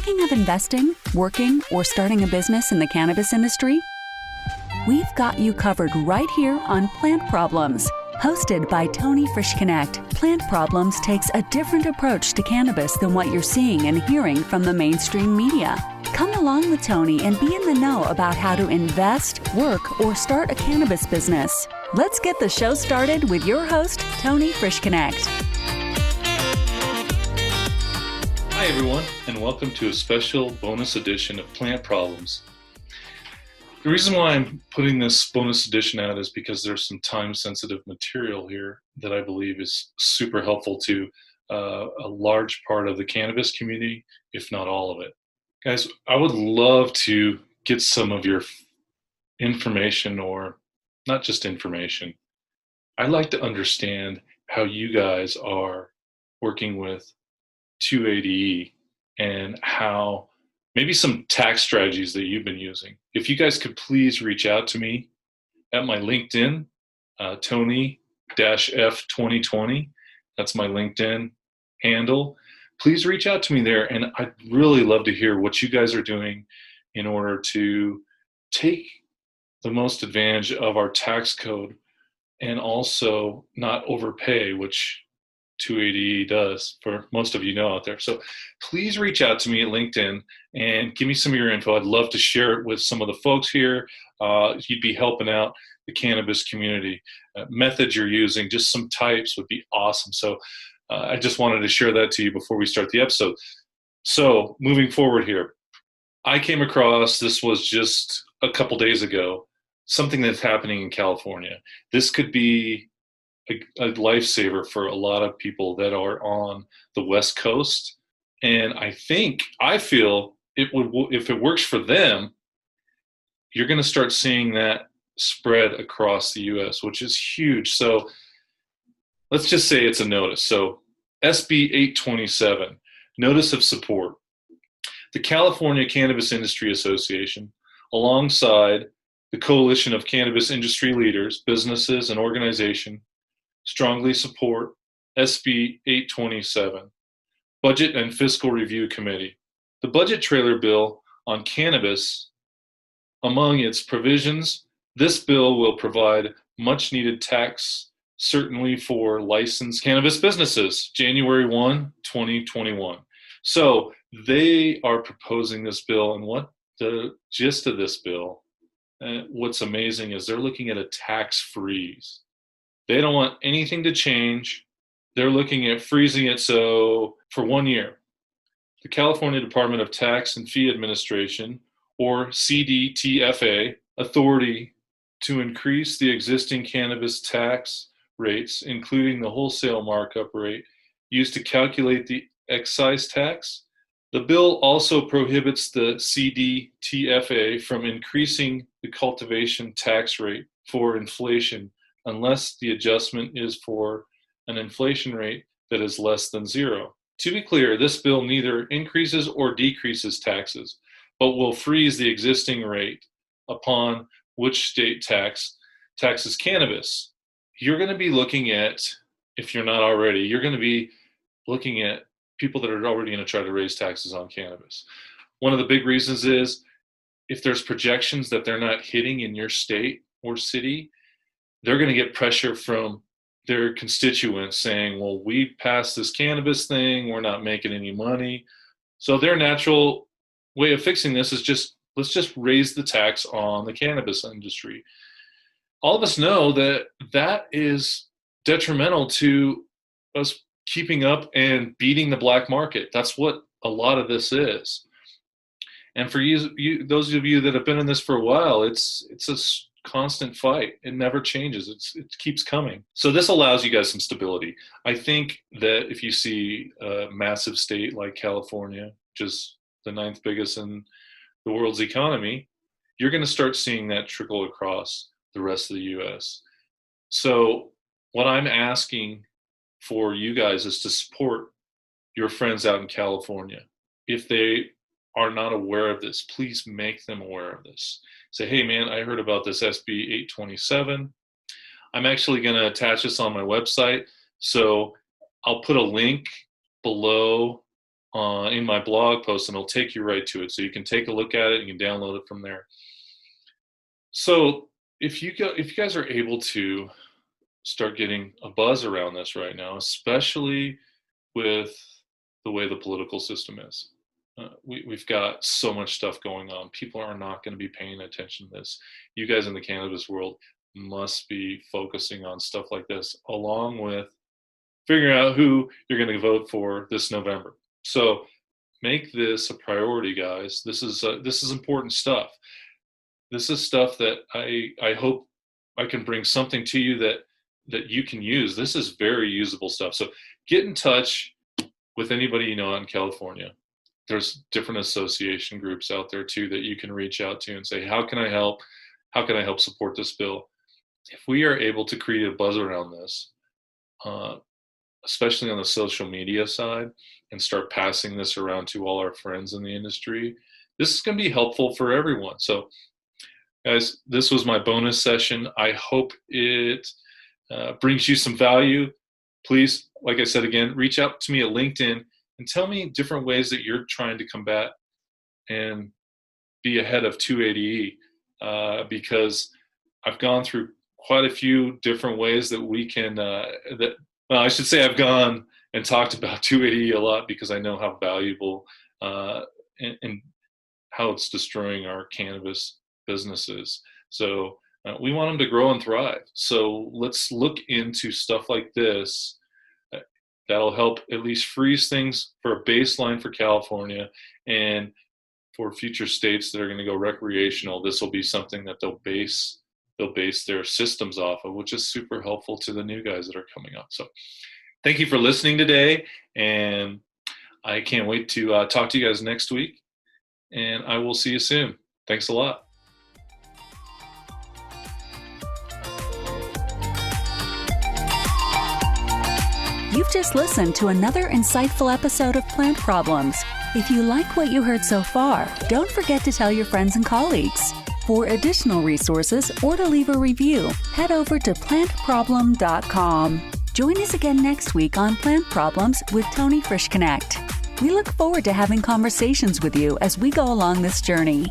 Thinking of investing, working, or starting a business in the cannabis industry? We've got you covered right here on Plant Problems. Hosted by Tony Frischknecht, Plant Problems takes a different approach to cannabis than what you're seeing and hearing from the mainstream media. Come along with Tony and be in the know about how to invest, work, or start a cannabis business. Let's get the show started with your host, Tony Frischknecht. Hi everyone, and welcome to a special bonus edition of Plant Problems. The reason why I'm putting this bonus edition out is because there's some time-sensitive material here that I believe is super helpful to a large part of the cannabis community, if not all of it. Guys, I would love to get some of your information, or not just information. I'd like to understand how you guys are working with 280E and how maybe some tax strategies that you've been using. If you guys could please reach out to me at my LinkedIn, Tony-F2020. That's my LinkedIn handle. Please reach out to me there, and I'd really love to hear what you guys are doing in order to take the most advantage of our tax code and also not overpay, which 280E does, for most of you know out there. So please reach out to me at LinkedIn and give me some of your info. I'd love to share it with some of the folks here. You'd be helping out the cannabis community. Methods you're using, just some types would be awesome. So I just wanted to share that to you before we start the episode. So moving forward here, I came across, this was just a couple days ago, something that's happening in California. This could be a lifesaver for a lot of people that are on the West Coast. And I feel it would, if it works for them, you're going to start seeing that spread across the US, which is huge. So let's just say it's a notice. So SB 827, Notice of Support. The California Cannabis Industry Association, alongside the Coalition of Cannabis Industry Leaders, Businesses, and Organizations, strongly support SB 827, Budget and Fiscal Review Committee. The budget trailer bill on cannabis, among its provisions, this bill will provide much needed tax certainty for licensed cannabis businesses, January 1, 2021. So they are proposing this bill, and what the gist of this bill, what's amazing is they're looking at a tax freeze. They don't want anything to change. They're looking at freezing it so for 1 year. The California Department of Tax and Fee Administration, or CDTFA, authority to increase the existing cannabis tax rates, including the wholesale markup rate used to calculate the excise tax. The bill also prohibits the CDTFA from increasing the cultivation tax rate for inflation unless the adjustment is for an inflation rate that is less than zero. To be clear, this bill neither increases or decreases taxes, but will freeze the existing rate upon which state taxes cannabis. You're going to be looking at, if you're not already, you're going to be looking at people that are already going to try to raise taxes on cannabis. One of the big reasons is if there's projections that they're not hitting in your state or city, they're going to get pressure from their constituents saying, well, we passed this cannabis thing, we're not making any money. So their natural way of fixing this is let's just raise the tax on the cannabis industry. All of us know that that is detrimental to us keeping up and beating the black market. That's what a lot of this is. And for you, those of you that have been in this for a while, it's a constant fight. It never changes. It keeps coming. So this allows you guys some stability. I think that if you see a massive state like California, which is the 9th biggest in the world's economy, you're going to start seeing that trickle across the rest of the US. So what I'm asking for you guys is to support your friends out in California. If they are not aware of this, please make them aware of this. Say, hey man, I heard about this SB 827. I'm actually going to attach this on my website. So I'll put a link below in my blog post, and it'll take you right to it. So you can take a look at it and you can download it from there. So if you guys are able to start getting a buzz around this right now, especially with the way the political system is. We've got so much stuff going on. People are not going to be paying attention to this. You guys in the cannabis world must be focusing on stuff like this, along with figuring out who you're going to vote for this November. So make this a priority, guys. This is important stuff. This is stuff that I hope I can bring something to you that you can use. This is very usable stuff. So get in touch with anybody you know out in California. There's different association groups out there too that you can reach out to and say, how can I help? How can I help support this bill? If we are able to create a buzz around this, especially on the social media side, and start passing this around to all our friends in the industry, this is going to be helpful for everyone. So guys, this was my bonus session. I hope it brings you some value. Please, like I said again, reach out to me at LinkedIn and tell me different ways that you're trying to combat and be ahead of 280E, because I've gone through quite a few different ways that we can, I should say I've gone and talked about 280E a lot because I know how valuable and how it's destroying our cannabis businesses. So we want them to grow and thrive. So let's look into stuff like this. That'll help at least freeze things for a baseline for California, and for future states that are going to go recreational. This will be something that they'll base their systems off of, which is super helpful to the new guys that are coming up. So thank you for listening today, and I can't wait to talk to you guys next week, and I will see you soon. Thanks a lot. You've just listened to another insightful episode of Plant Problems. If you like what you heard so far, don't forget to tell your friends and colleagues. For additional resources or to leave a review, head over to plantproblem.com. Join us again next week on Plant Problems with Tony Frisch Connect. We look forward to having conversations with you as we go along this journey.